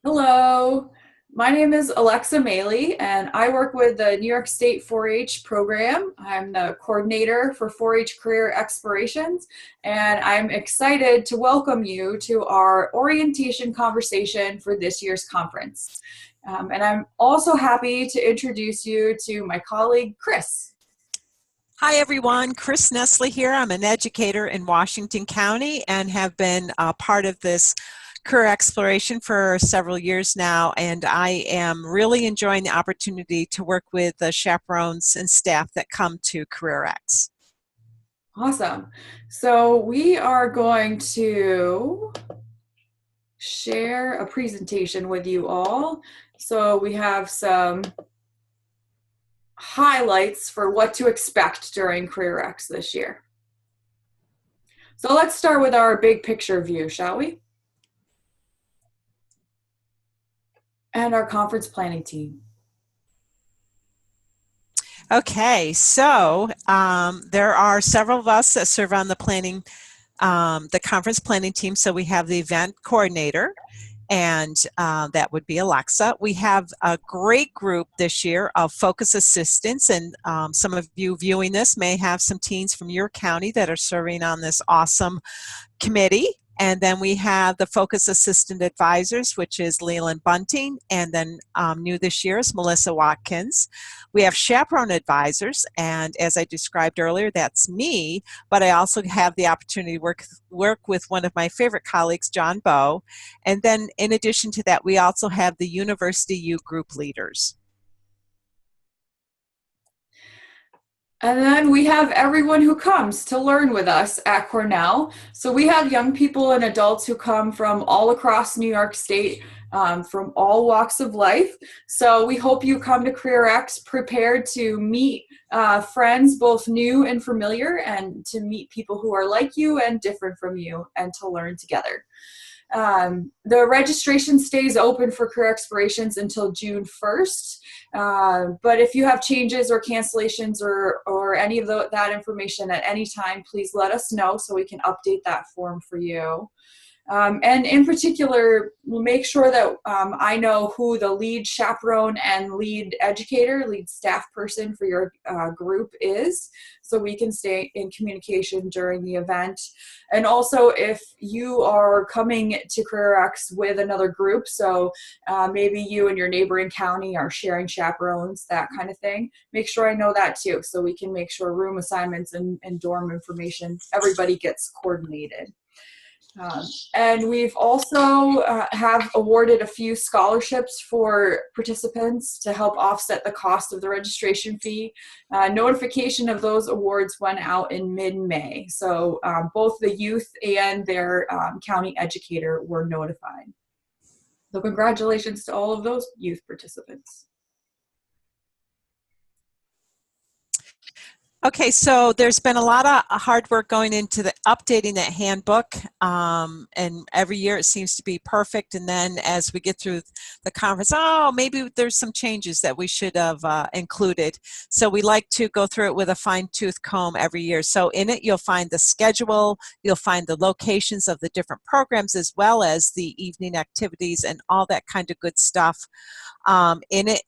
Hello, my name is Alexa Maley, and I work with the New York State 4-H program. I'm the coordinator for 4-H Career Explorations, and I'm excited to welcome you to our orientation conversation for this year's conference. And I'm also happy to introduce you to my colleague, Chris. Hi everyone, Chris Nestle here. I'm an educator in Washington County and have been a part of this career exploration for several years now, and I am really enjoying the opportunity to work with the chaperones and staff that come to CareerX. Awesome. So we are going to share a presentation with you all. So we have some highlights for what to expect during CareerX this year. So let's start with our big picture view, shall we? And our conference planning team. Okay, so there are several of us that serve on the conference planning team. So we have the event coordinator, and that would be Alexa. We have a great group this year of focus assistants, and some of you viewing this may have some teens from your county that are serving on this awesome committee. And then we have the Focus Assistant Advisors, which is Leland Bunting, and then new this year is Melissa Watkins. We have Chaperone Advisors, and as I described earlier, that's me, but I also have the opportunity to work with one of my favorite colleagues, John Bowe. And then in addition to that, we also have the University U Group Leaders. And then we have everyone who comes to learn with us at Cornell. So we have young people and adults who come from all across New York State, from all walks of life. So we hope you come to CareerX prepared to meet friends, both new and familiar, and to meet people who are like you and different from you, and to learn together. The registration stays open for career explorations until June 1st. But if you have changes or cancellations or any of that information at any time, please let us know so we can update that form for you. And in particular, we'll make sure that I know who the lead chaperone and lead educator, lead staff person for your group is, so we can stay in communication during the event. And also, if you are coming to CareerX with another group, so maybe you and your neighboring county are sharing chaperones, that kind of thing, make sure I know that too, so we can make sure room assignments and dorm information, everybody gets coordinated. And we've also have awarded a few scholarships for participants to help offset the cost of the registration fee. Notification of those awards went out in mid-May. So both the youth and their county educator were notified. So congratulations to all of those youth participants. Okay, so there's been a lot of hard work going into updating that handbook, and every year it seems to be perfect, and then as we get through the conference, maybe there's some changes that we should have included. So we like to go through it with a fine-tooth comb every year. So in it you'll find the schedule, you'll find the locations of the different programs, as well as the evening activities and all that kind of good stuff in it.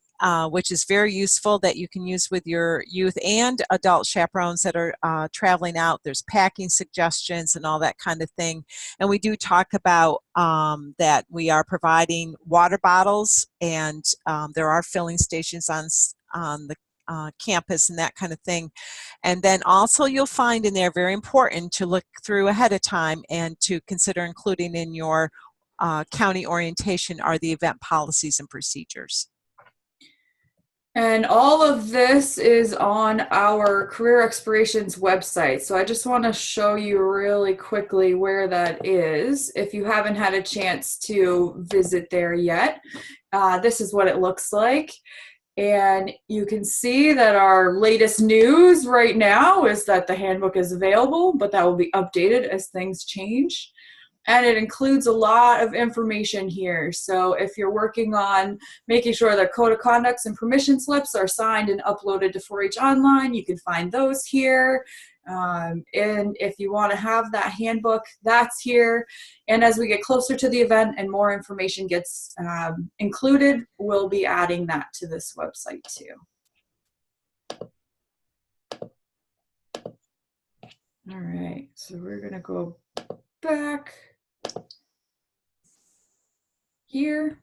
Which is very useful, that you can use with your youth and adult chaperones that are traveling out. There's packing suggestions and all that kind of thing. And we do talk about that we are providing water bottles, and there are filling stations on the campus and that kind of thing. And then also you'll find in there, very important to look through ahead of time and to consider including in your county orientation, are the event policies and procedures. And all of this is on our Career Explorations website. So I just want to show you really quickly where that is, if you haven't had a chance to visit there yet. This is what it looks like. And you can see that our latest news right now is that the handbook is available, but that will be updated as things change. And it includes a lot of information here. So if you're working on making sure that code of conducts and permission slips are signed and uploaded to 4-H Online, you can find those here. And if you want to have that handbook, that's here. And as we get closer to the event and more information gets included, we'll be adding that to this website too. All right, so we're going to go back here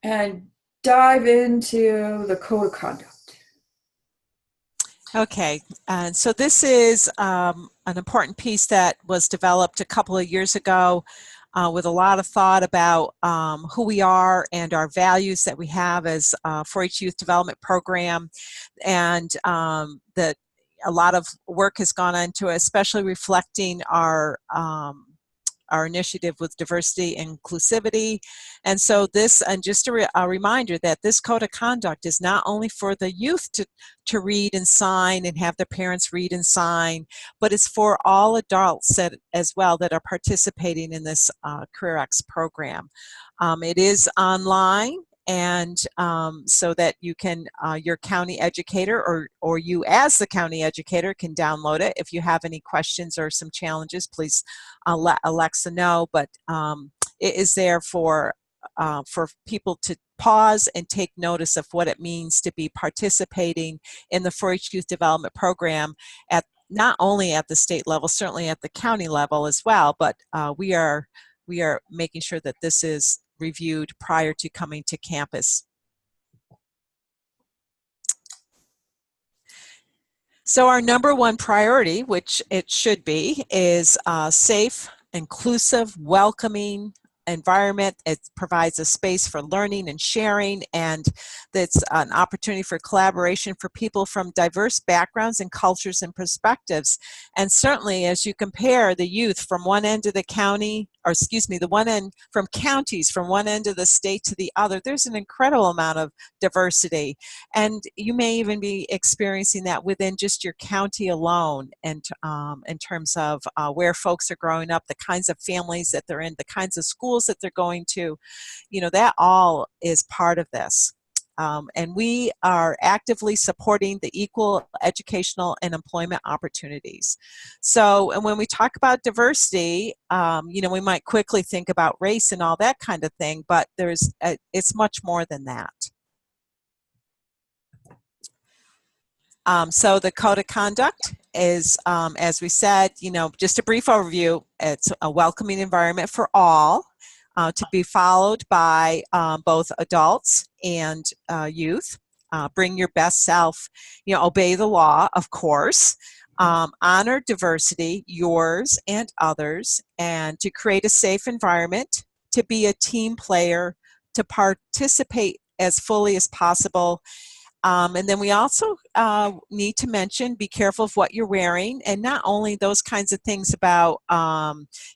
and dive into the code of conduct. Okay, and so this is an important piece that was developed a couple of years ago with a lot of thought about who we are and our values that we have as 4-H Youth Development Program, and that a lot of work has gone into it, especially reflecting our initiative with diversity and inclusivity. And so this, and just a reminder that this code of conduct is not only for the youth to read and sign and have their parents read and sign, but it's for all adults as well that are participating in this CareerX program. It is online, and so that you can, your county educator or you as the county educator can download it. If you have any questions or some challenges, please let Alexa know, but it is there for people to pause and take notice of what it means to be participating in the 4-H Youth Development Program at not only at the state level, certainly at the county level as well, but we are making sure that this is reviewed prior to coming to campus. So our number one priority, which it should be, is a safe, inclusive, welcoming environment. It provides a space for learning and sharing, and it's an opportunity for collaboration for people from diverse backgrounds and cultures and perspectives. And certainly as you compare the youth from one end of the county, or excuse me, the one end from counties from one end of the state to the other, there's an incredible amount of diversity. And you may even be experiencing that within just your county alone, and in terms of where folks are growing up, the kinds of families that they're in, the kinds of schools that they're going to, you know, that all is part of this. And we are actively supporting the equal educational and employment opportunities. So, and when we talk about diversity, you know, we might quickly think about race and all that kind of thing, but it's much more than that. So the code of conduct is, as we said, you know, just a brief overview. It's a welcoming environment for all, to be followed by both adults and youth. Bring your best self, you know, obey the law, of course. Honor diversity, yours and others, and to create a safe environment, to be a team player, to participate as fully as possible. And then we also need to mention, be careful of what you're wearing, and not only those kinds of things about,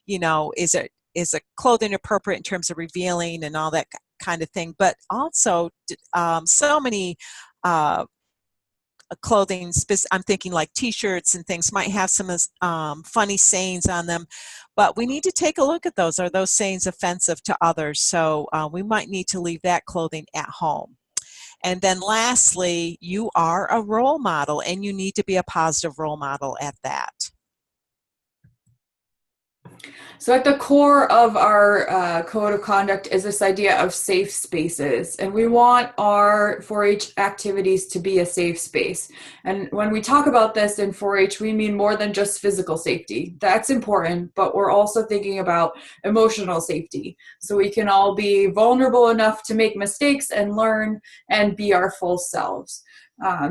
you know, is it clothing appropriate in terms of revealing and all that kind of thing, but also so many clothing, I'm thinking like t-shirts and things might have some funny sayings on them, but we need to take a look at those. Are those sayings offensive to others? So we might need to leave that clothing at home. And then lastly, you are a role model, and you need to be a positive role model at that. So at the core of our code of conduct is this idea of safe spaces, and we want our 4-H activities to be a safe space. And when we talk about this in 4-H, we mean more than just physical safety. That's important, but we're also thinking about emotional safety. So we can all be vulnerable enough to make mistakes and learn and be our full selves.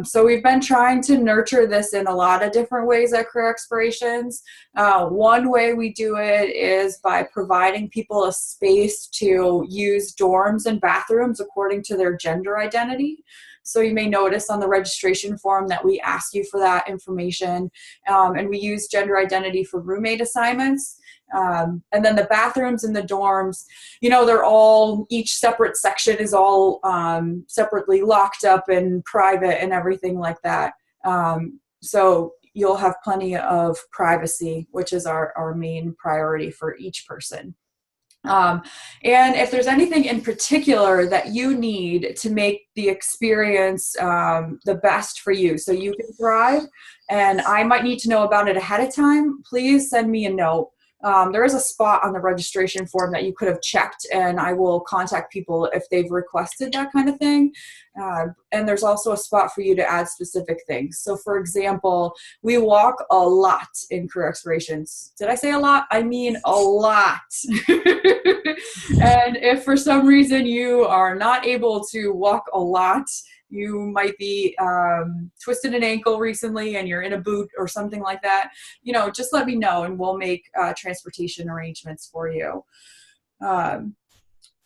So we've been trying to nurture this in a lot of different ways at Career Explorations. One way we do it is by providing people a space to use dorms and bathrooms according to their gender identity. So you may notice on the registration form that we ask you for that information, and we use gender identity for roommate assignments. And then the bathrooms in the dorms, you know, they're all, each separate section is all separately locked up and private and everything like that. So you'll have plenty of privacy, which is our main priority for each person. Um, and if there's anything in particular that you need to make the experience the best for you so you can thrive, and I might need to know about it ahead of time, please send me a note. There is a spot on the registration form that you could have checked, and I will contact people if they've requested that kind of thing. And there's also a spot for you to add specific things. So, for example, we walk a lot in career explorations. Did I say a lot? I mean a lot. And if for some reason you are not able to walk a lot, you might be twisted an ankle recently and you're in a boot or something like that, just let me know and we'll make transportation arrangements for you. Um,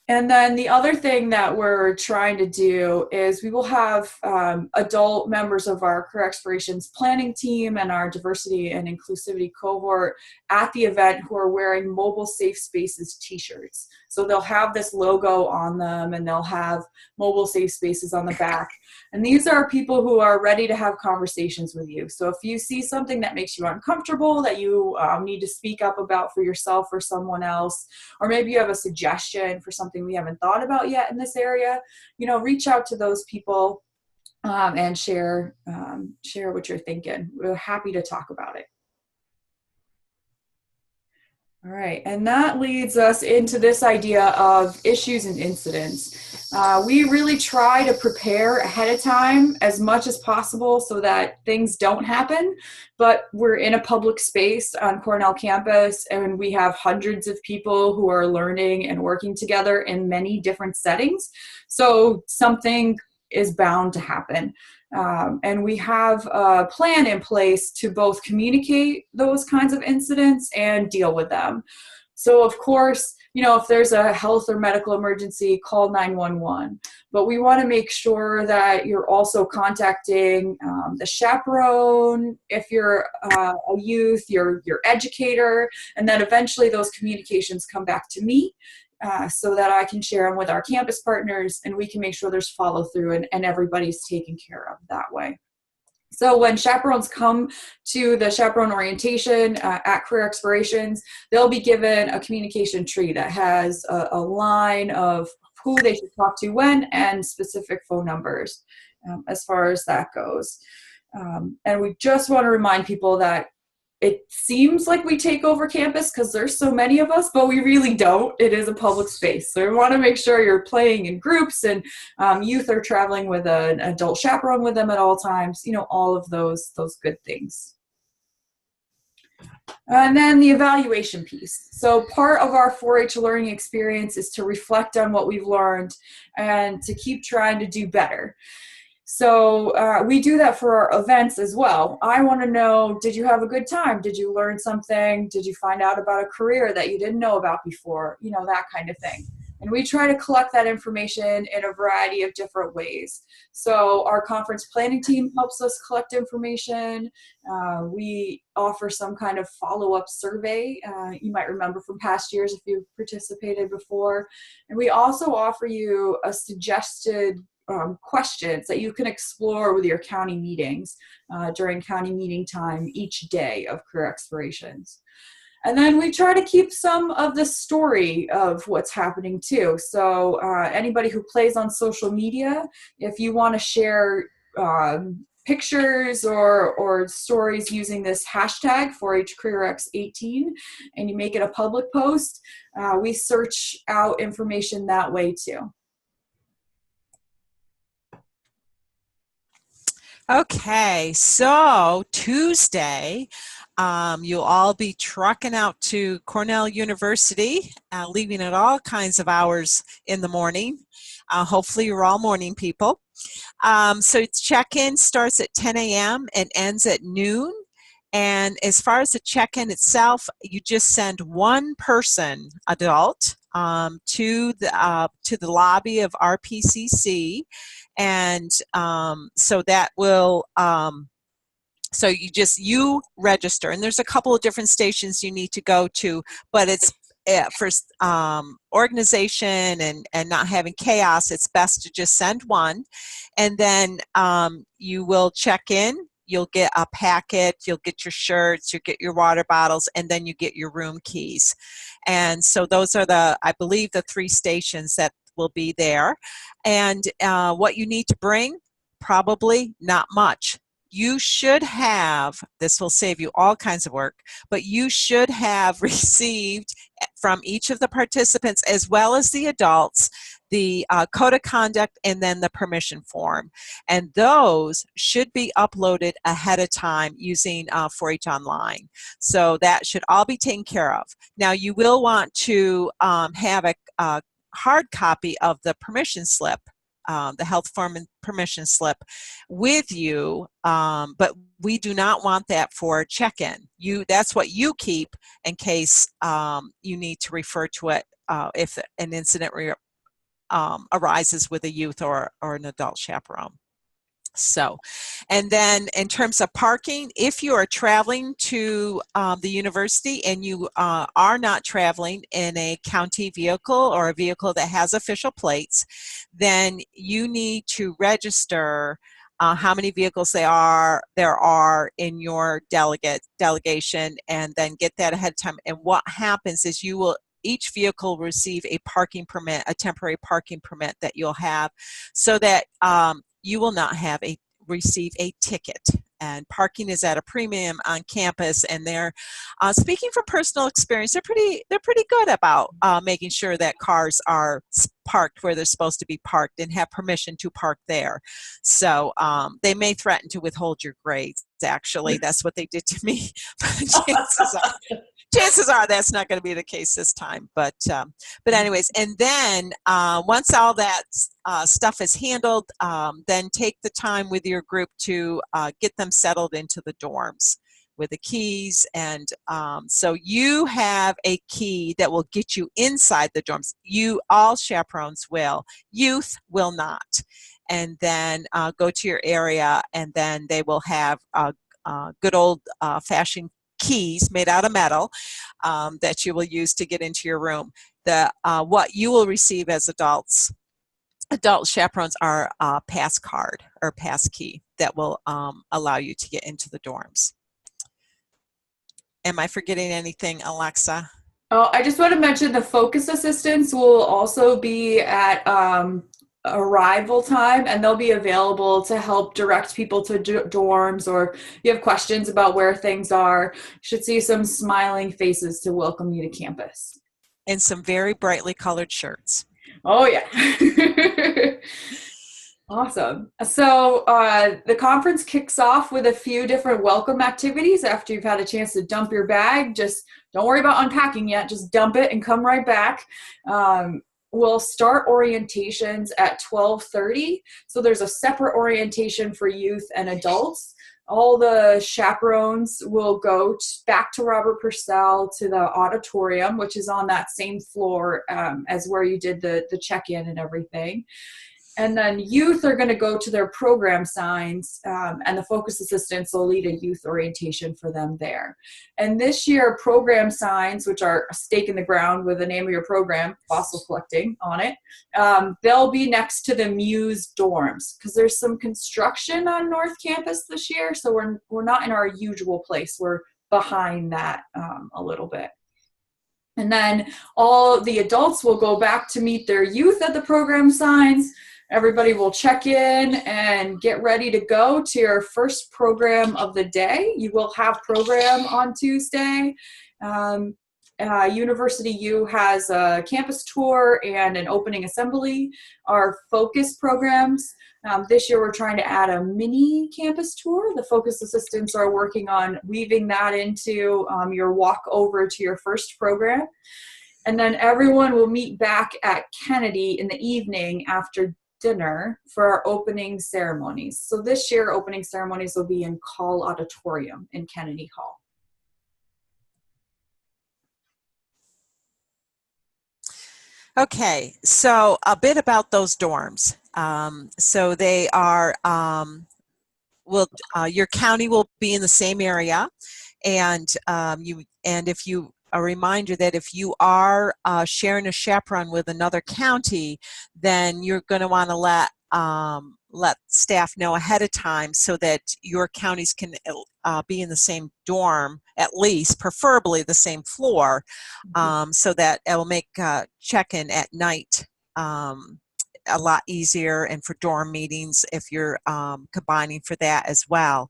and then the other thing that we're trying to do is we will have adult members of our career explorations planning team and our diversity and inclusivity cohort at the event who are wearing Mobile Safe Spaces t-shirts. So they'll have this logo on them and they'll have Mobile Safe Spaces on the back. And these are people who are ready to have conversations with you. So if you see something that makes you uncomfortable, that you need to speak up about for yourself or someone else, or maybe you have a suggestion for something we haven't thought about yet in this area, reach out to those people and share what you're thinking. We're happy to talk about it. All right, and that leads us into this idea of issues and incidents. We really try to prepare ahead of time as much as possible so that things don't happen, but we're in a public space on Cornell campus and we have hundreds of people who are learning and working together in many different settings. So something is bound to happen. And we have a plan in place to both communicate those kinds of incidents and deal with them. So of course, if there's a health or medical emergency, call 911. But we want to make sure that you're also contacting the chaperone, if you're a youth, your educator, and then eventually those communications come back to me. So that I can share them with our campus partners and we can make sure there's follow through and everybody's taken care of that way. So when chaperones come to the chaperone orientation at Career Explorations, they'll be given a communication tree that has a line of who they should talk to when and specific phone numbers as far as that goes. And we just want to remind people that it seems like we take over campus because there's so many of us, but we really don't. It is a public space. So we want to make sure you're playing in groups and youth are traveling with an adult chaperone with them at all times, all of those good things. And then the evaluation piece. So part of our 4-H learning experience is to reflect on what we've learned and to keep trying to do better. So we do that for our events as well. I want to know, did you have a good time? Did you learn something? Did you find out about a career that you didn't know about before? That kind of thing. And we try to collect that information in a variety of different ways. So our conference planning team helps us collect information. We offer some kind of follow-up survey. You might remember from past years if you've participated before. And we also offer you a suggested questions that you can explore with your county meetings during county meeting time each day of Career Explorations. And then we try to keep some of the story of what's happening too. So anybody who plays on social media, if you want to share pictures or stories using this hashtag 4HCareerX18 and you make it a public post, we search out information that way too. Okay, so Tuesday, you'll all be trucking out to Cornell University, leaving at all kinds of hours in the morning. Hopefully you're all morning people. So check-in starts at 10 a.m. and ends at noon. And as far as the check-in itself, you just send one person, adult, to the lobby of RPCC. And so that will, so you register, and there's a couple of different stations you need to go to, but it's for organization and not having chaos, it's best to just send one. And then you will check in you'll get a packet, you'll get your shirts, you get your water bottles, and then you get your room keys. And so those are I believe, the 3 stations that will be there. And what you need to bring, probably not much. You should have, this will save you all kinds of work, but you should have received from each of the participants, as well as the adults, the code of conduct and then the permission form. And those should be uploaded ahead of time using 4-H Online. So that should all be taken care of. Now, you will want to have a hard copy of the permission slip, the health form and permission slip with you, but we do not want that for check-in. That's what you keep in case you need to refer to it if an incident arises with a youth or an adult chaperone. So, and then in terms of parking, if you are traveling to the university and you are not traveling in a county vehicle or a vehicle that has official plates, then you need to register how many vehicles there are in your delegation, and then get that ahead of time. And what happens is each vehicle will receive a parking permit, a temporary parking permit that you'll have, so that you will not receive a ticket. And parking is at a premium on campus, and they're speaking from personal experience, they're pretty good about making sure that cars are parked where they're supposed to be parked and have permission to park there. So they may threaten to withhold your grades. Actually, that's what they did to me. Chances are that's not going to be the case this time, but anyways, and then once all that stuff is handled, then take the time with your group to get them settled into the dorms with the keys. And so you have a key that will get you inside the dorms. All chaperones will, youth will not. And then go to your area, and then they will have good old fashioned keys made out of metal that you will use to get into your room. What you will receive as adult chaperones are a pass card or pass key that will allow you to get into the dorms. Am I forgetting anything, Alexa? Oh, I just want to mention the focus assistants will also be at arrival time, and they'll be available to help direct people to dorms, or if you have questions about where things are. You should see some smiling faces to welcome you to campus. And some very brightly colored shirts. Oh, yeah. Awesome. So the conference kicks off with a few different welcome activities after you've had a chance to dump your bag. Just don't worry about unpacking yet. Just dump it and come right back. We'll start orientations at 12:30. So there's a separate orientation for youth and adults. All the chaperones will go back to Robert Purcell to the auditorium, which is on that same floor as where you did the check-in and everything. And then youth are going to go to their program signs, and the focus assistants will lead a youth orientation for them there. And this year, program signs, which are a stake in the ground with the name of your program, fossil collecting, on it, they'll be next to the Muse dorms, because there's some construction on North Campus this year, so we're not in our usual place. We're behind that a little bit. And then all the adults will go back to meet their youth at the program signs. Everybody will check in and get ready to go to your first program of the day. You will have program on Tuesday. University U has a campus tour and an opening assembly. Our focus programs, this year we're trying to add a mini campus tour. The focus assistants are working on weaving that into your walk over to your first program. And then everyone will meet back at Kennedy in the evening after dinner for our opening ceremonies. So this year, opening ceremonies will be in Call Auditorium in Kennedy Hall. Okay, so a bit about those dorms. So they are, your county will be in the same area, and a reminder that if you are sharing a chaperone with another county, then you're going to want to let let staff know ahead of time so that your counties can be in the same dorm, at least, preferably the same floor, so that it will make check-in at night a lot easier, and for dorm meetings if you're combining for that as well.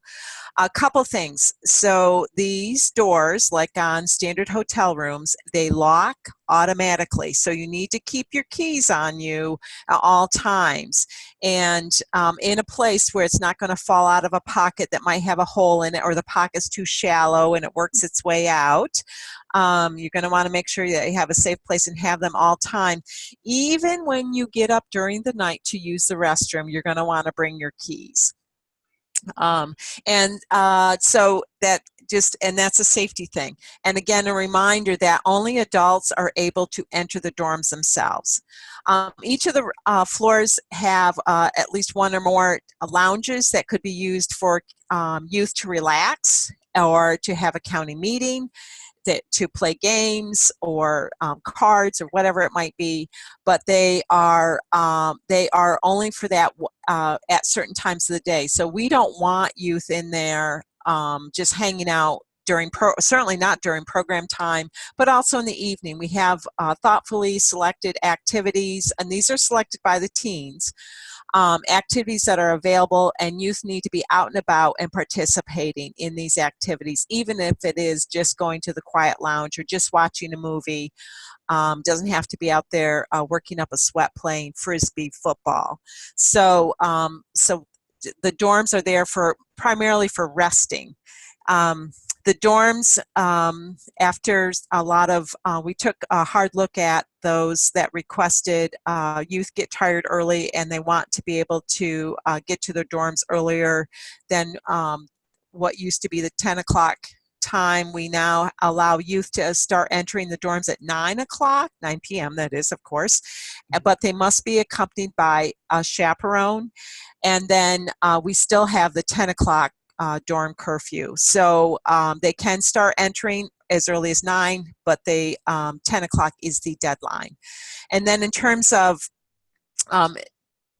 A couple things. So these doors, like on standard hotel rooms, they lock automatically. So you need to keep your keys on you at all times, and in a place where it's not going to fall out of a pocket that might have a hole in it, or the pocket's too shallow and it works its way out. You're going to want to make sure that you have a safe place and have them all time. Even when you get up during the night to use the restroom, you're going to want to bring your keys. So that and that's a safety thing. And again, a reminder that only adults are able to enter the dorms themselves. Each of the floors have at least one or more lounges that could be used for youth to relax or to have a county meeting, to play games or cards or whatever it might be, but they are only for that at certain times of the day. So we don't want youth in there just hanging out certainly not during program time, but also in the evening. We have thoughtfully selected activities, and these are selected by the teens. Activities that are available, and youth need to be out and about and participating in these activities, even if it is just going to the quiet lounge or just watching a movie. Doesn't have to be out there working up a sweat playing frisbee football. So the dorms are there primarily for resting. The dorms, after a lot of, we took a hard look at those that requested youth get tired early and they want to be able to get to their dorms earlier than what used to be the 10 o'clock time. We now allow youth to start entering the dorms at 9 p.m. that is, of course, but they must be accompanied by a chaperone. And then we still have the 10 o'clock dorm curfew. So they can start entering as early as 9, but 10 o'clock is the deadline. And then in terms of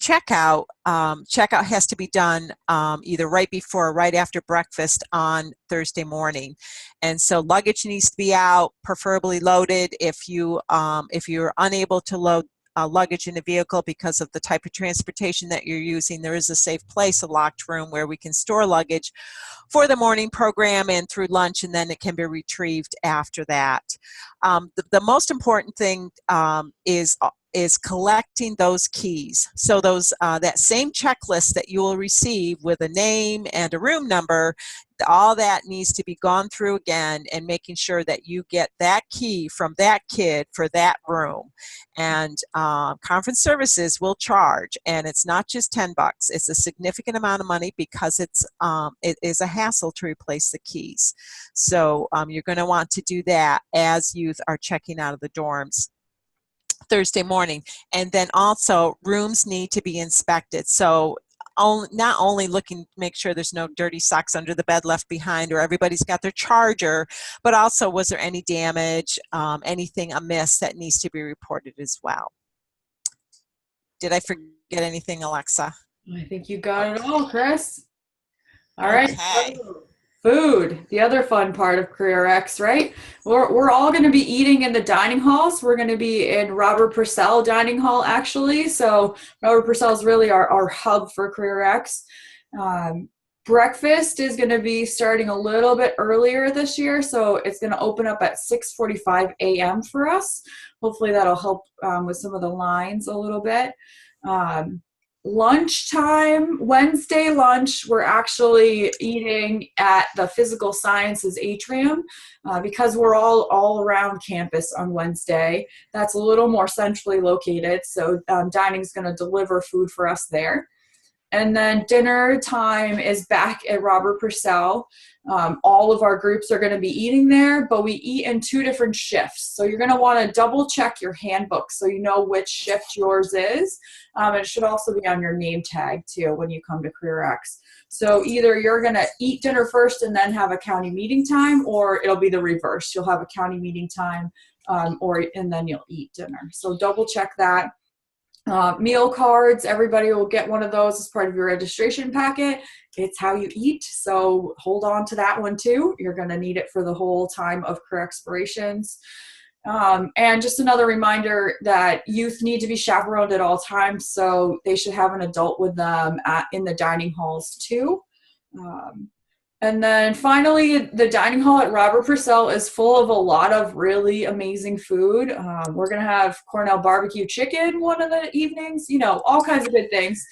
checkout has to be done either right before or right after breakfast on Thursday morning. And so luggage needs to be out, preferably loaded. If you're unable to load luggage in a vehicle because of the type of transportation that you're using, there is a safe place, a locked room where we can store luggage for the morning program and through lunch, and then it can be retrieved after that. The most important thing is collecting those keys. So those that same checklist that you will receive with a name and a room number, all that needs to be gone through again, and making sure that you get that key from that kid for that room. And conference services will charge, and it's not just $10. It's a significant amount of money because it is a hassle to replace the keys. So you're going to want to do that as youth are checking out of the dorms Thursday morning. And then also rooms need to be inspected. So not only looking to make sure there's no dirty socks under the bed left behind or everybody's got their charger, but also was there any damage, anything amiss that needs to be reported as well. Did I forget anything, Alexa? I think you got it all, Chris. All right. Okay. Food, the other fun part of CareerX, right? We're all going to be eating in the dining halls. We're going to be in Robert Purcell Dining Hall, actually. So Robert Purcell is really our hub for CareerX. Breakfast is going to be starting a little bit earlier this year, so it's going to open up at 6:45 a.m. for us. Hopefully that'll help with some of the lines a little bit. Lunchtime, Wednesday lunch, we're actually eating at the Physical Sciences Atrium because we're all around campus on Wednesday. That's a little more centrally located, so dining is going to deliver food for us there. And then dinner time is back at Robert Purcell. All of our groups are going to be eating there, but we eat in 2 different shifts. So you're going to want to double check your handbook so you know which shift yours is. It should also be on your name tag too when you come to CareerX. So either you're going to eat dinner first and then have a county meeting time, or it'll be the reverse. You'll have a county meeting time and then you'll eat dinner. So double check that. Meal cards, everybody will get one of those as part of your registration packet. It's how you eat, so hold on to that one too. You're going to need it for the whole time of career explorations. And just another reminder that youth need to be chaperoned at all times, so they should have an adult with them in the dining halls too. Um, and then finally, the dining hall at Robert Purcell is full of a lot of really amazing food. We're going to have Cornell barbecue chicken one of the evenings, all kinds of good things.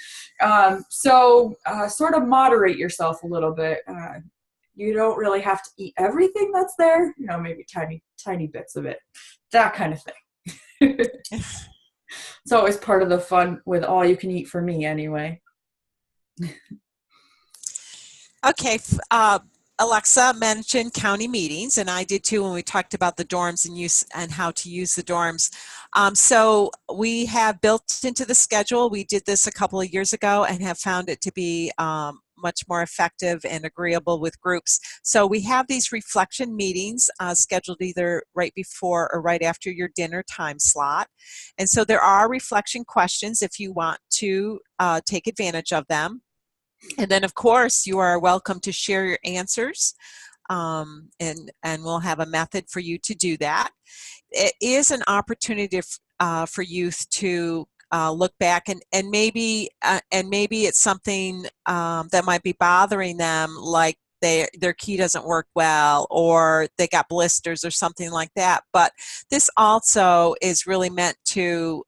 So sort of moderate yourself a little bit. You don't really have to eat everything that's there, maybe tiny, tiny bits of it, that kind of thing. It's always part of the fun with all you can eat for me anyway. Okay, Alexa mentioned county meetings, and I did too when we talked about the dorms and use and how to use the dorms. So we have built into the schedule. We did this a couple of years ago and have found it to be much more effective and agreeable with groups. So we have these reflection meetings scheduled either right before or right after your dinner time slot. And so there are reflection questions if you want to take advantage of them. And then, of course, you are welcome to share your answers, and we'll have a method for you to do that. It is an opportunity for youth to look back and maybe it's something that might be bothering them, like their key doesn't work well, or they got blisters or something like that. But this also is really meant to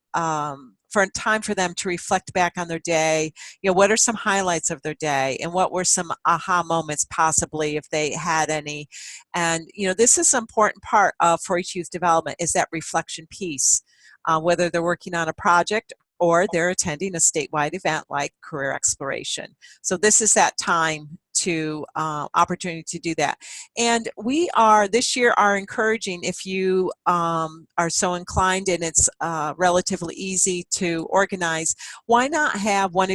for a time for them to reflect back on their day. What are some highlights of their day, and what were some aha moments possibly if they had any. And this is an important part of 4-H youth development, is that reflection piece, whether they're working on a project or they're attending a statewide event like career exploration. So this is that time to opportunity to do that. And we are this year are encouraging, if you are so inclined and it's relatively easy to organize, why not have one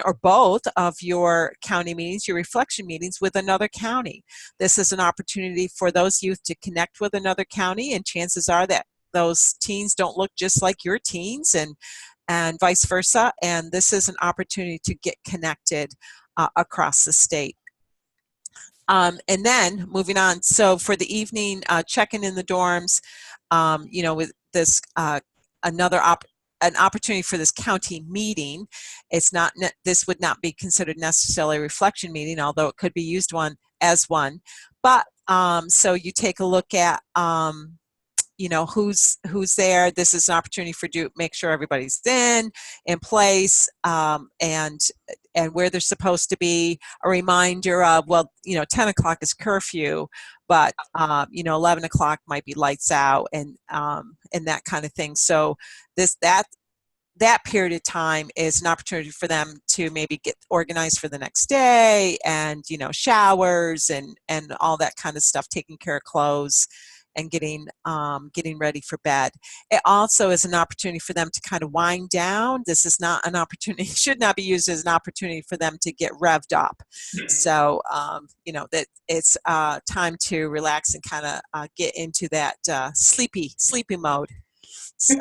or both of your county meetings, your reflection meetings, with another county. This is an opportunity for those youth to connect with another county, and chances are that those teens don't look just like your teens, and vice versa. And this is an opportunity to get connected across the state. And then moving on, so for the evening, check-in in the dorms, with this an opportunity for this county meeting. It's not, this would not be considered necessarily a reflection meeting, although it could be used as one. But so you take a look at who's there. This is an opportunity for make sure everybody's in place, and where they're supposed to be. A reminder of, 10 o'clock is curfew, but 11 o'clock might be lights out, and that kind of thing. So that period of time is an opportunity for them to maybe get organized for the next day, and showers and all that kind of stuff, taking care of clothes and getting ready for bed. It also is an opportunity for them to kind of wind down. This is not an opportunity, should not be used as an opportunity for them to get revved up. So, that it's time to relax and kind of get into that sleepy mode. So.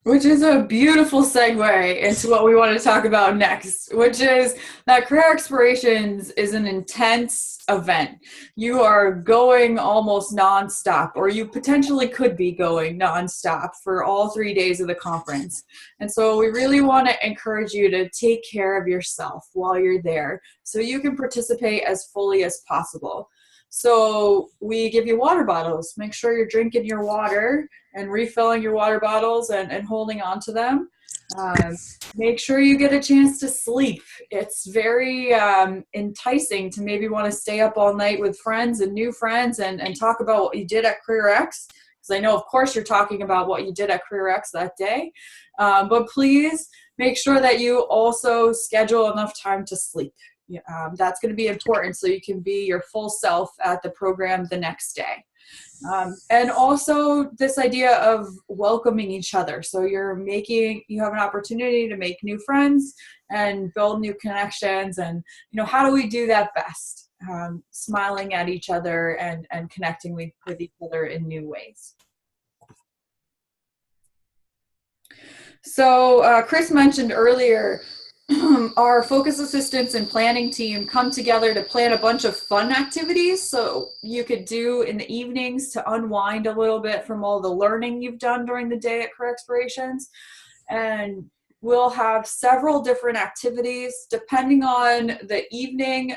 Which is a beautiful segue into what we want to talk about next, which is that career explorations is an intense event. You are going almost nonstop, or you potentially could be going nonstop for all 3 days of the conference. And so we really want to encourage you to take care of yourself while you're there, so you can participate as fully as possible. So we give you water bottles. Make sure you're drinking your water and refilling your water bottles and holding on to them. Make sure you get a chance to sleep. It's very enticing to maybe want to stay up all night with friends and new friends and talk about what you did at Career X. Because I know, of course, you're talking about what you did at Career X that day. But please make sure that you also schedule enough time to sleep. That's going to be important, so you can be your full self at the program the next day. And also this idea of welcoming each other. So you have an opportunity to make new friends and build new connections. And, how do we do that best? Smiling at each other and connecting with each other in new ways. So Chris mentioned earlier, our focus assistants and planning team come together to plan a bunch of fun activities so you could do in the evenings to unwind a little bit from all the learning you've done during the day at Career Explorations. And we'll have several different activities depending on the evening.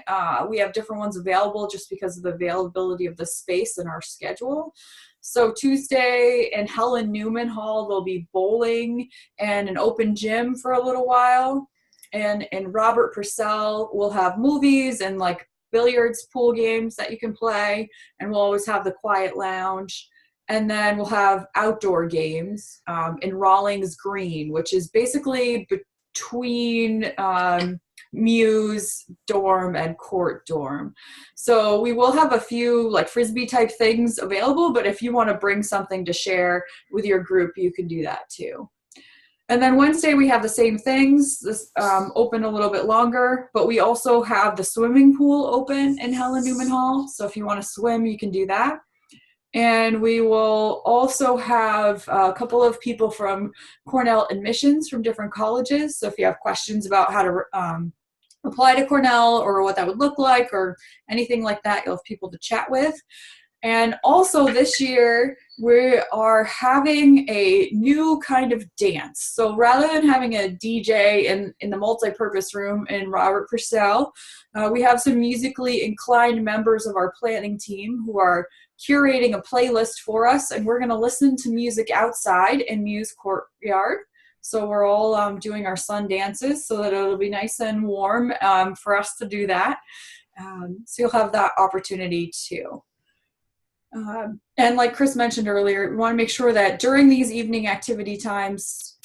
We have different ones available just because of the availability of the space in our schedule. So Tuesday in Helen Newman Hall, there'll be bowling and an open gym for a little while. And in Robert Purcell, we'll have movies and like billiards, pool games that you can play. And we'll always have the quiet lounge. And then we'll have outdoor games in Rawlings Green, which is basically between Muse dorm and Court dorm. So we will have a few like Frisbee type things available, but if you want to bring something to share with your group, you can do that too. And then Wednesday we have the same things, this open a little bit longer, but we also have the swimming pool open in Helen Newman Hall. So if you want to swim, you can do that. And we will also have a couple of people from Cornell admissions from different colleges. So if you have questions about how to apply to Cornell or what that would look like or anything like that, you'll have people to chat with. And also this year, we are having a new kind of dance. So rather than having a DJ in the multi-purpose room in Robert Purcell, we have some musically inclined members of our planning team who are curating a playlist for us, and we're going to listen to music outside in Muse Courtyard. So we're all doing our sun dances so that it'll be nice and warm for us to do that. So you'll have that opportunity too. And like Chris mentioned earlier, we want to make sure that during these evening activity times,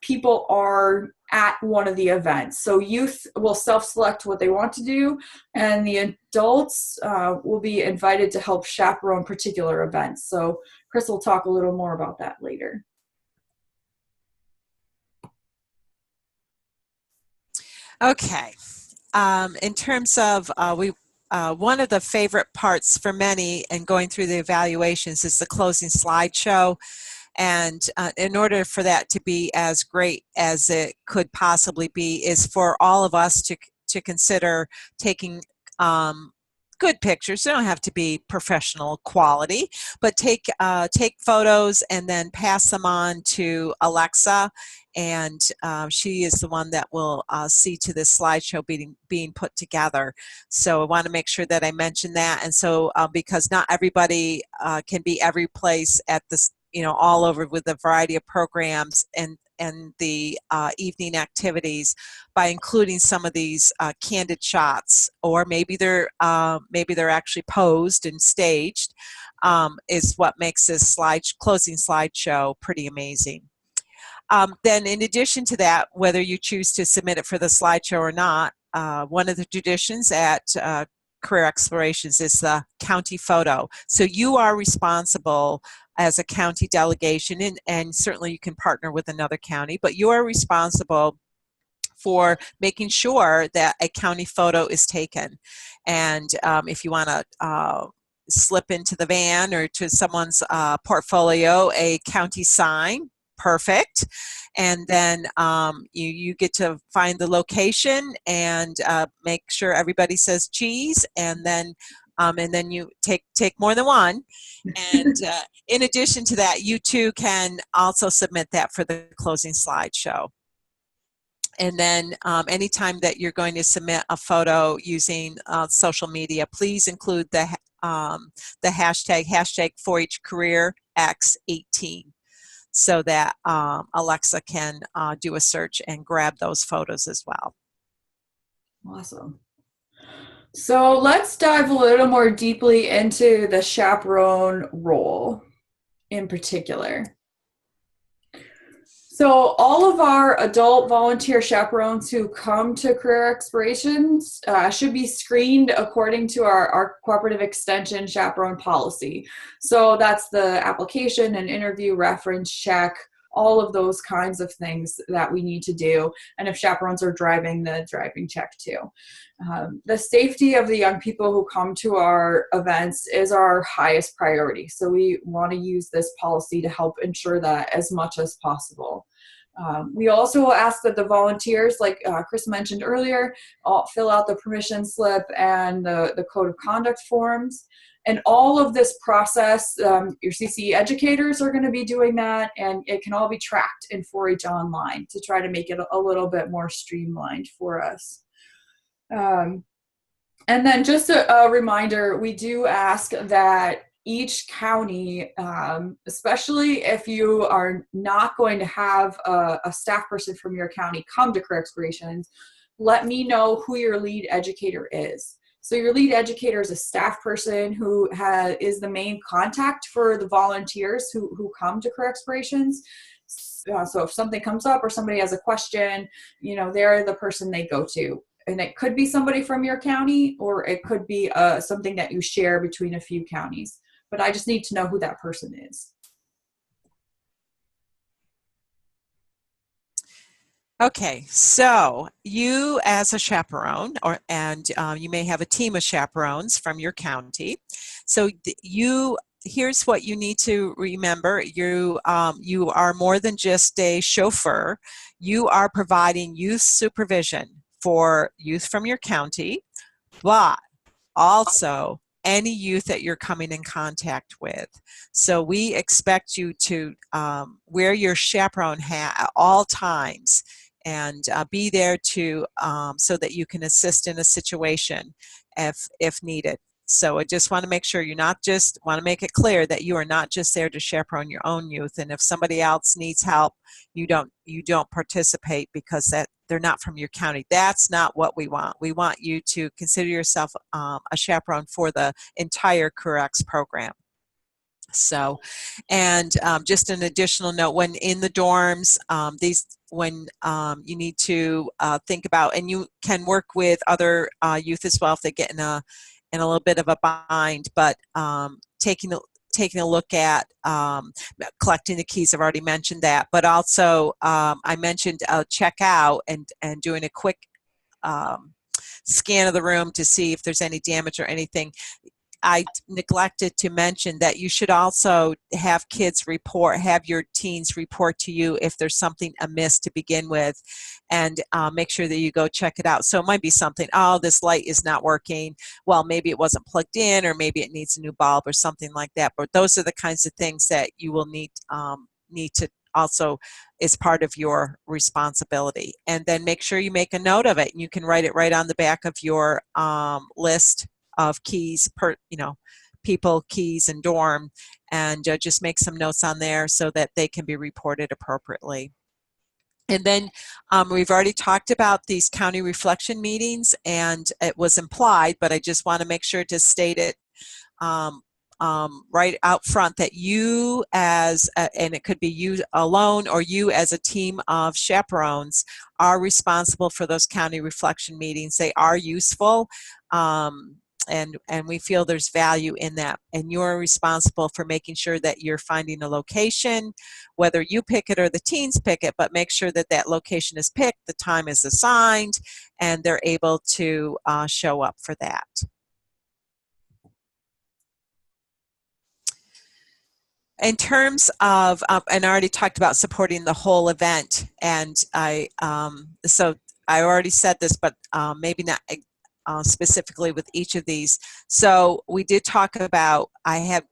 people are at one of the events. So youth will self-select what they want to do, and the adults will be invited to help chaperone particular events. So Chris will talk a little more about that later. Okay. In terms of one of the favorite parts for many in going through the evaluations is the closing slideshow. And in order for that to be as great as it could possibly be is for all of us to consider taking good pictures. They don't have to be professional quality, but take photos and then pass them on to Alexa, and she is the one that will see to this slideshow being put together. So I want to make sure that I mention that. And so because not everybody can be every place at this, all over with a variety of programs and the evening activities, by including some of these candid shots, or maybe they're actually posed and staged, is what makes this closing slideshow pretty amazing. Then in addition to that, whether you choose to submit it for the slideshow or not, one of the traditions at Career Explorations is the county photo. So you are responsible as a county delegation, and certainly you can partner with another county, but you are responsible for making sure that a county photo is taken. And if you want to slip into the van or to someone's portfolio a county sign, perfect. And then you get to find the location and make sure everybody says cheese, and then you take more than one. And in addition to that, you too can also submit that for the closing slideshow. And then anytime that you're going to submit a photo using social media, please include the hashtag 4HCareerX18, so that Alexa can do a search and grab those photos as well. Awesome. So let's dive a little more deeply into the chaperone role in particular. So all of our adult volunteer chaperones who come to Career Explorations should be screened according to our cooperative extension chaperone policy. So that's the application and interview reference check, all of those kinds of things that we need to do. And if chaperones are driving, the driving check too. The safety of the young people who come to our events is our highest priority. So we want to use this policy to help ensure that as much as possible. We also ask that the volunteers, like Chris mentioned earlier, all fill out the permission slip and the code of conduct forms. And all of this process, your CCE educators are going to be doing that, and it can all be tracked in 4-H Online to try to make it a little bit more streamlined for us. And then just a reminder, we do ask that each county, especially if you are not going to have a staff person from your county come to Career Explorations, let me know who your lead educator is. So your lead educator is a staff person who is the main contact for the volunteers who come to Career Explorations. So if something comes up or somebody has a question, they're the person they go to. And it could be somebody from your county, or it could be something that you share between a few counties. But I just need to know who that person is. Okay, so you as a chaperone, and you may have a team of chaperones from your county. So here's what you need to remember. You are more than just a chauffeur. You are providing youth supervision for youth from your county, but also any youth that you're coming in contact with. So we expect you to wear your chaperone hat at all times and be there to so that you can assist in a situation if needed. So I just want to make sure want to make it clear that you are not just there to chaperone your own youth, and if somebody else needs help, you don't participate because they're not from your county. That's not what we want. We want you to consider yourself a chaperone for the entire CareerX program. So, and just an additional note, when in the dorms, you need to think about, and you can work with other youth as well if they get in a little bit of a bind, but taking a look at collecting the keys. I've already mentioned that, but also I mentioned checkout and doing a quick scan of the room to see if there's any damage or anything. I neglected to mention that you should also have your teens report to you if there's something amiss to begin with, and make sure that you go check it out. So it might be something, oh, this light is not working. Well, maybe it wasn't plugged in, or maybe it needs a new bulb or something like that. But those are the kinds of things that you will need to also is part of your responsibility. And then make sure you make a note of it, and you can write it right on the back of your list of keys people, keys, and dorm, and just make some notes on there so that they can be reported appropriately. And then we've already talked about these county reflection meetings, and it was implied, but I just want to make sure to state it right out front that you and it could be you alone or you as a team of chaperones, are responsible for those county reflection meetings. They are useful. And we feel there's value in that. And you're responsible for making sure that you're finding a location, whether you pick it or the teens pick it, but make sure that that location is picked, the time is assigned, and they're able to show up for that. In terms of, and I already talked about supporting the whole event, and so I already said this, but maybe not specifically with each of these. So we did talk about,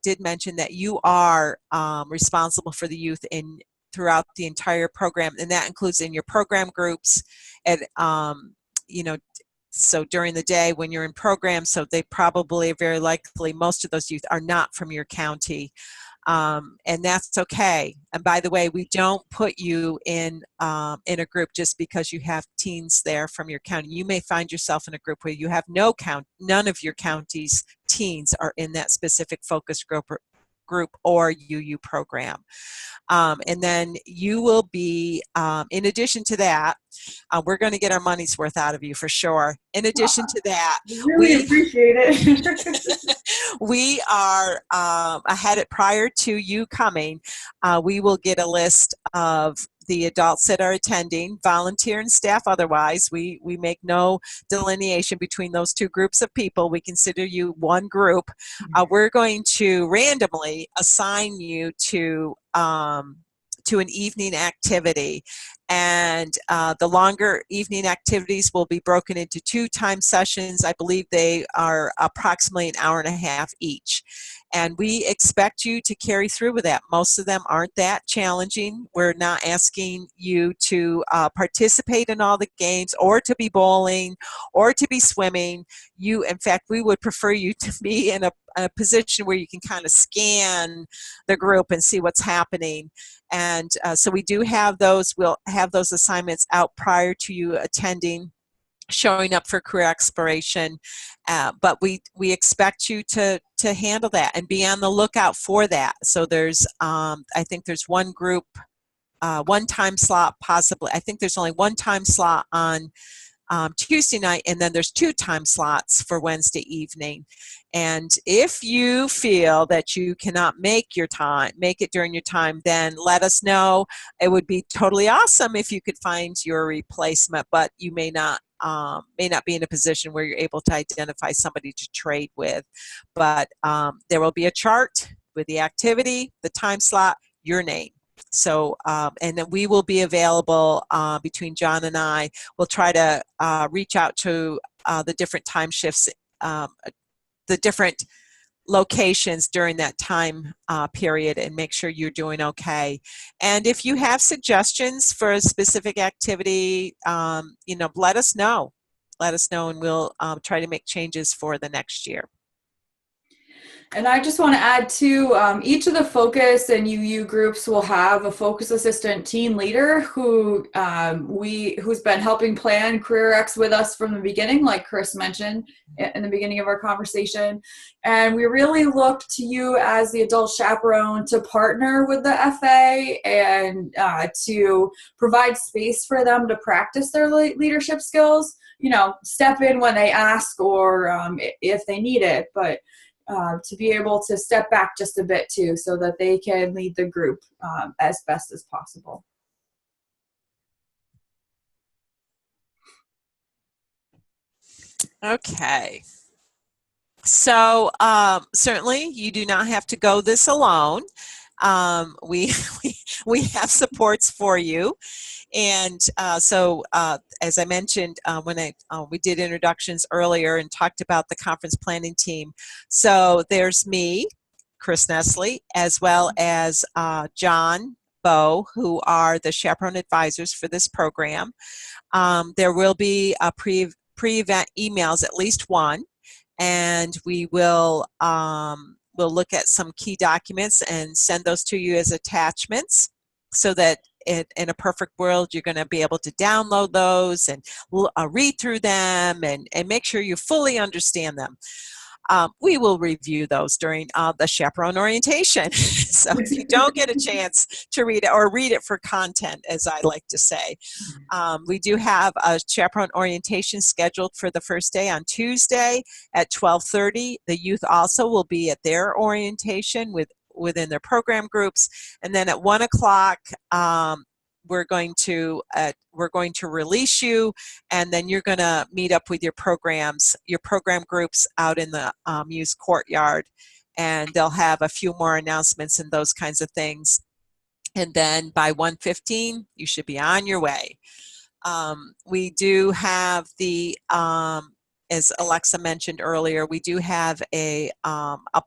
did mention that you are responsible for the youth throughout the entire program, and that includes in your program groups, and so during the day when you're in programs. So they probably, very likely, most of those youth are not from your county. And that's okay. And by the way, we don't put you in a group just because you have teens there from your county. You may find yourself in a group where you have none of your county's teens are in that specific focus group or UU program. And then you will be, in addition to that, we're going to get our money's worth out of you for sure. In addition to that, really appreciate it. We are prior to you coming, we will get a list of the adults that are attending, volunteer and staff otherwise. We make no delineation between those two groups of people. We consider you one group. We're going to randomly assign you to to an evening activity. And the longer evening activities will be broken into 2 time sessions. I believe they are approximately an hour and a half each. And we expect you to carry through with that. Most of them aren't that challenging. We're not asking you to participate in all the games or to be bowling or to be swimming. In fact, we would prefer you to be in a position where you can kind of scan the group and see what's happening. And so we do have those. We'll have those assignments out prior to you attending, showing up for career exploration, but we expect you to handle that and be on the lookout for that. So there's I think there's one group, one time slot possibly. I think there's only one time slot on Tuesday night, and then there's 2 time slots for Wednesday evening. And if you feel that you cannot make it during your time, then let us know. It would be totally awesome if you could find your replacement, but you may not be in a position where you're able to identify somebody to trade with. But there will be a chart with the activity, the time slot, your name. So, and then we will be available between John and I. We'll try to reach out to the different time shifts, the different locations during that time period, and make sure you're doing okay. And if you have suggestions for a specific activity, let us know. Let us know, and we'll try to make changes for the next year. And I just want to add too, each of the focus and UU groups will have a focus assistant team leader who's been helping plan CareerX with us from the beginning, like Chris mentioned in the beginning of our conversation. And we really look to you as the adult chaperone to partner with the FA and to provide space for them to practice their leadership skills. Step in when they ask or if they need it, but to be able to step back just a bit too, so that they can lead the group as best as possible. Okay. So certainly you do not have to go this alone. We have supports for you. And so as I mentioned when we did introductions earlier and talked about the conference planning team. So there's me, Chris Nestle, as well as John Bowe, who are the chaperone advisors for this program. There will be a pre-event emails, at least one, and we will we'll look at some key documents and send those to you as attachments, so that in a perfect world, you're going to be able to download those and read through them and make sure you fully understand them. We will review those during the chaperone orientation. So if you don't get a chance to read it, or read it for content, as I like to say, we do have a chaperone orientation scheduled for the first day on Tuesday at 12:30. The youth also will be at their orientation within their program groups, and then at 1 o'clock we're going to release you, and then you're going to meet up with your program groups out in the Muse courtyard, and they'll have a few more announcements and those kinds of things. And then by 1:15 you should be on your way. We do have as Alexa mentioned earlier, we do have a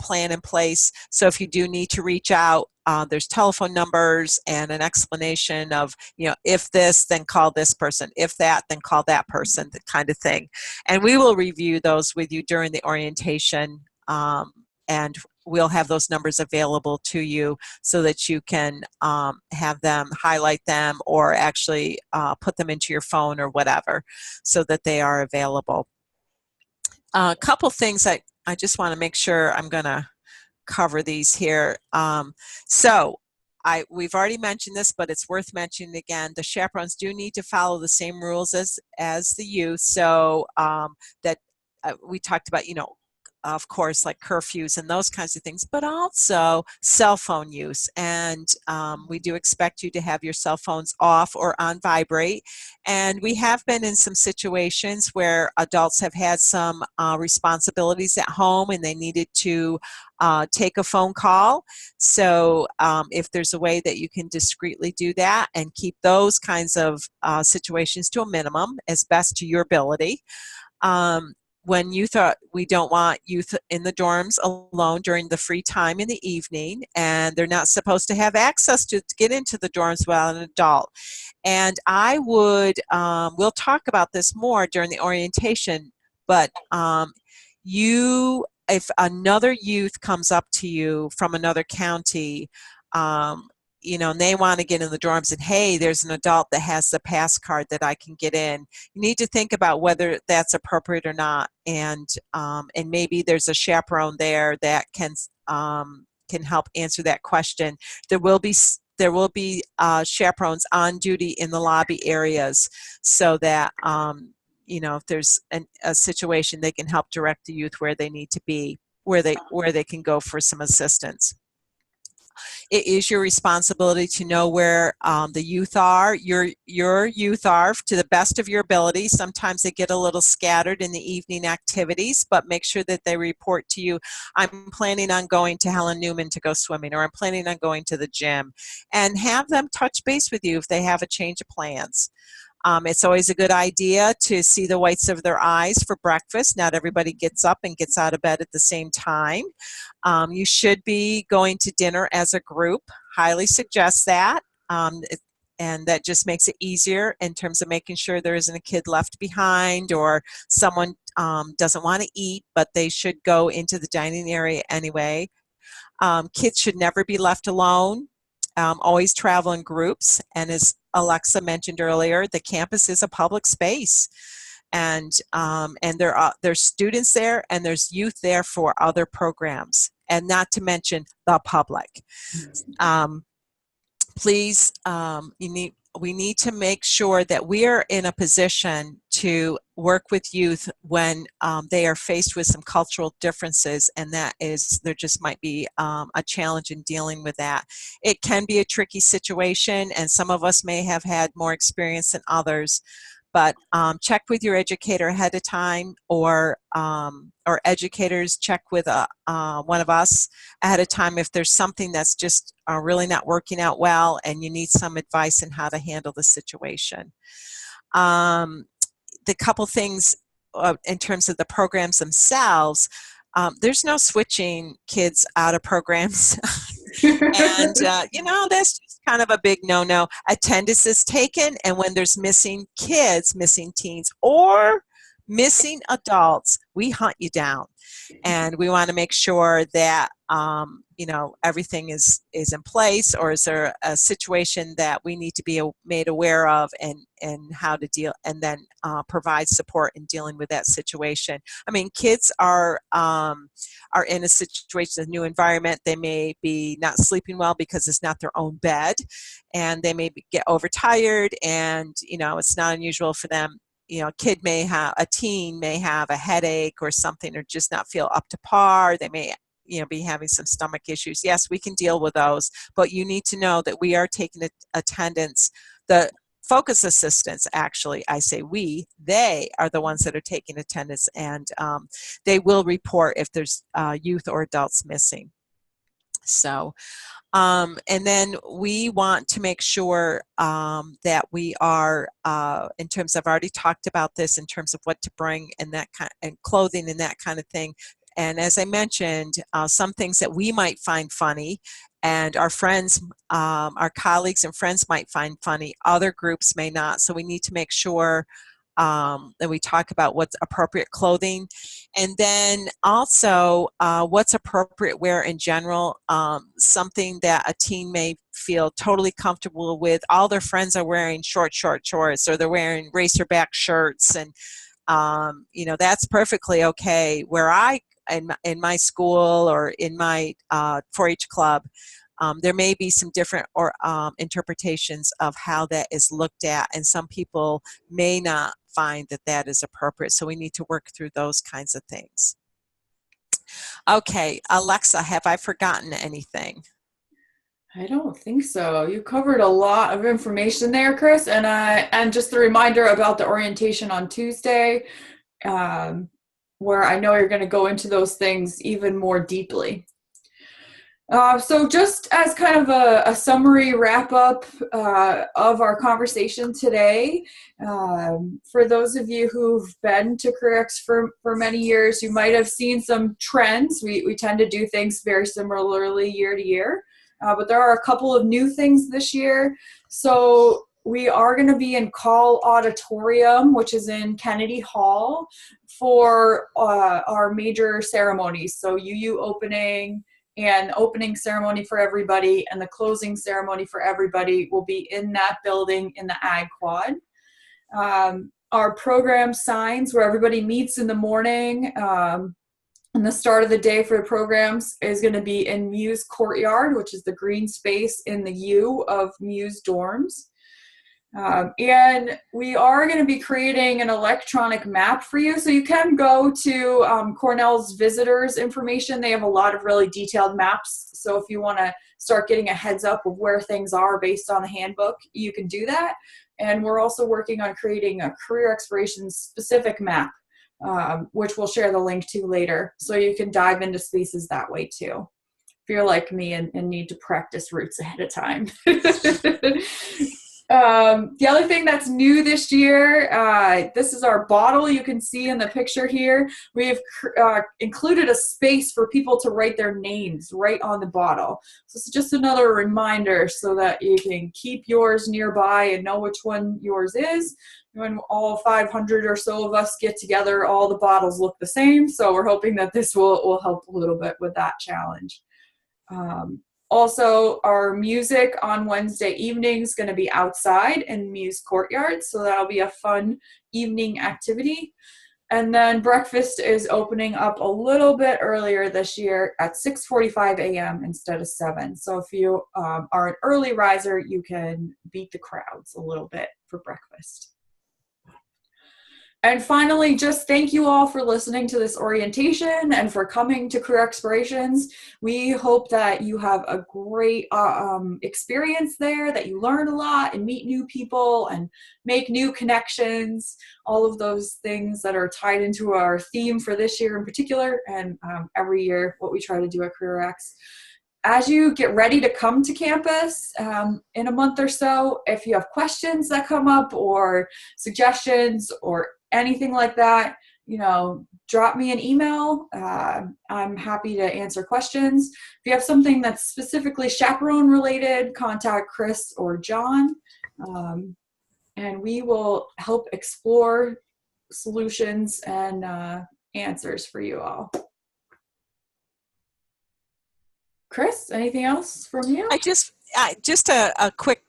plan in place. So if you do need to reach out, there's telephone numbers and an explanation of, if this, then call this person. If that, then call that person, that kind of thing. And we will review those with you during the orientation, and we'll have those numbers available to you so that you can have them, highlight them, or actually put them into your phone or whatever, so that they are available. A couple things I just want to make sure I'm going to cover these here. We've already mentioned this, but it's worth mentioning again. The chaperones do need to follow the same rules as the youth. So that we talked about, of course, like curfews and those kinds of things, but also cell phone use. And we do expect you to have your cell phones off or on vibrate. And we have been in some situations where adults have had some responsibilities at home and they needed to take a phone call. So if there's a way that you can discreetly do that and keep those kinds of situations to a minimum as best to your ability. When youth are, we don't want youth in the dorms alone during the free time in the evening, and they're not supposed to have access to get into the dorms without an adult. And I would, we'll talk about this more during the orientation, but if another youth comes up to you from another county, and they want to get in the dorms and, hey, there's an adult that has the pass card that I can get in. You need to think about whether that's appropriate or not. And maybe there's a chaperone there that can help answer that question. There will be chaperones on duty in the lobby areas so that, if there's a situation, they can help direct the youth where they need to be, where they can go for some assistance. It is your responsibility to know where the youth are. Your youth are to the best of your ability. Sometimes they get a little scattered in the evening activities, but make sure that they report to you, I'm planning on going to Helen Newman to go swimming, or I'm planning on going to the gym, and have them touch base with you if they have a change of plans. It's always a good idea to see the whites of their eyes for breakfast. Not everybody gets up and gets out of bed at the same time. You should be going to dinner as a group. Highly suggest that. And that just makes it easier in terms of making sure there isn't a kid left behind, or someone doesn't want to eat, but they should go into the dining area anyway. Kids should never be left alone. Always travel in groups. And as Alexa mentioned earlier, the campus is a public space. And there's students there, and there's youth there for other programs, and not to mention the public. Please, we need to make sure that we are in a position to work with youth when they are faced with some cultural differences, and there just might be a challenge in dealing with that. It can be a tricky situation, and some of us may have had more experience than others. But check with your educator ahead of time, or educators check with one of us ahead of time if there's something that's just really not working out well and you need some advice on how to handle the situation. The couple things in terms of the programs themselves, there's no switching kids out of programs. And, that's just kind of a big no-no. Attendance is taken, and when there's missing kids, missing teens, or missing adults, we hunt you down. And we want to make sure that, everything is in place, or is there a situation that we need to be made aware of, and how to deal, and then provide support in dealing with that situation. I mean, kids are in a situation, a new environment. They may be not sleeping well because it's not their own bed, and they may get overtired, and, it's not unusual for them. A teen may have a headache or something, or just not feel up to par. They may, be having some stomach issues. Yes, we can deal with those, but you need to know that we are taking attendance. The focus assistants, actually, I say they are the ones that are taking attendance, and they will report if there's youth or adults missing. So, and then we want to make sure that we are, in terms of, I've already talked about this, in terms of what to bring and and clothing and that kind of thing. And as I mentioned, some things that we might find funny, and our friends, our colleagues and friends might find funny, other groups may not. So we need to make sure that we talk about what's appropriate clothing, and then also what's appropriate wear in general. Something that a teen may feel totally comfortable with. All their friends are wearing short shorts, or they're wearing racerback shirts, and that's perfectly okay. Where in my school or in my 4-H club, there may be some different interpretations of how that is looked at, and some people may not find that is appropriate. So we need to work through those kinds of things. Okay, Alexa, have I forgotten anything? I don't think so. You covered a lot of information there, Chris, and just a reminder about the orientation on Tuesday, um, where I know you're going to go into those things even more deeply. So just as kind of a summary wrap up of our conversation today, for those of you who've been to CareerX for many years, you might have seen some trends. We tend to do things very similarly year to year, but there are a couple of new things this year. So we are going to be in Call Auditorium, which is in Kennedy Hall, for our major ceremonies. So UU opening, and opening ceremony for everybody and the closing ceremony for everybody will be in that building in the Ag Quad. Our program signs where everybody meets in the morning and the start of the day for the programs is going to be in Muse Courtyard, which is the green space in the U of Muse dorms. And we are going to be creating an electronic map for you. So you can go to Cornell's visitors information. They have a lot of really detailed maps. So if you want to start getting a heads up of where things are based on the handbook, you can do that. And we're also working on creating a career exploration specific map, which we'll share the link to later. So you can dive into spaces that way too, if you're like me and need to practice routes ahead of time. The other thing that's new this year, this is our bottle you can see in the picture here. We have included a space for people to write their names right on the bottle. So it's just another reminder so that you can keep yours nearby and know which one yours is. When all 500 or so of us get together, all the bottles look the same. So we're hoping that this will help a little bit with that challenge. Also, our music on Wednesday evening is going to be outside in Muse Courtyard, so that'll be a fun evening activity. And then breakfast is opening up a little bit earlier this year at 6:45 a.m. instead of 7. So if you are an early riser, you can beat the crowds a little bit for breakfast. And finally, just thank you all for listening to this orientation and for coming to Career Explorations. We hope that you have a great experience there, that you learn a lot and meet new people and make new connections, all of those things that are tied into our theme for this year in particular, and every year what we try to do at CareerX. As you get ready to come to campus in a month or so, if you have questions that come up or suggestions or anything like that, drop me an email. I'm happy to answer questions. If you have something that's specifically chaperone related, contact Chris or John, and we will help explore solutions and answers for you all. Chris, anything else from you? Just a quick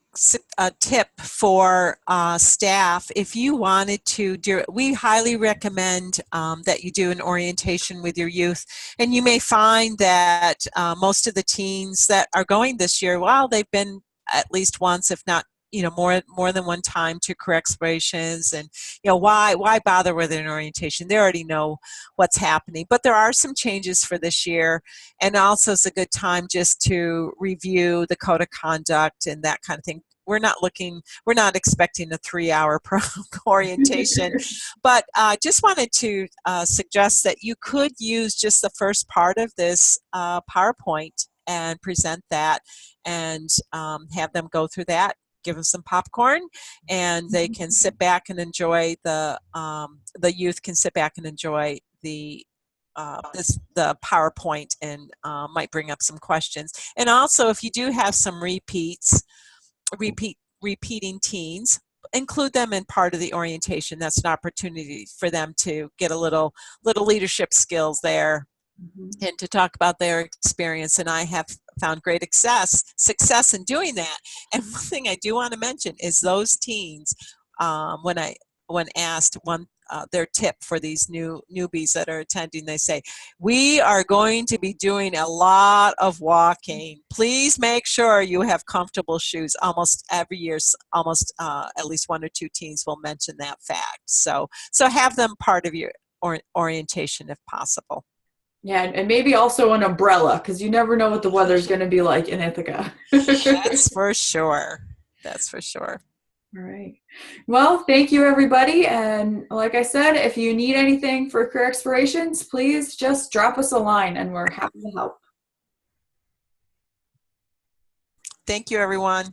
tip for staff. If you wanted to do, we highly recommend that you do an orientation with your youth. And you may find that most of the teens that are going this year, well, they've been at least once, if not more than one time to Career Explorations, and why bother with an orientation? They already know what's happening. But there are some changes for this year, and also it's a good time just to review the code of conduct and that kind of thing. We're not expecting a 3-hour orientation, but just wanted to suggest that you could use just the first part of this PowerPoint and present that, and have them go through that. Give them some popcorn, and they can sit back and enjoy the youth can sit back and enjoy the PowerPoint, and might bring up some questions. And also, if you do have some repeating teens, include them in part of the orientation. That's an opportunity for them to get a little leadership skills there, and to talk about their experience. And I have found great success in doing that. And one thing I do want to mention is those teens, when asked their tip for these newbies that are attending, they say, "We are going to be doing a lot of walking. Please make sure you have comfortable shoes." Almost every year, at least 1 or 2 teens will mention that fact. So have them part of your orientation if possible. Yeah, and maybe also an umbrella because you never know what the weather's going to be like in Ithaca. That's for sure. That's for sure. All right. Well, thank you, everybody. And like I said, if you need anything for career explorations, please just drop us a line and we're happy to help. Thank you, everyone.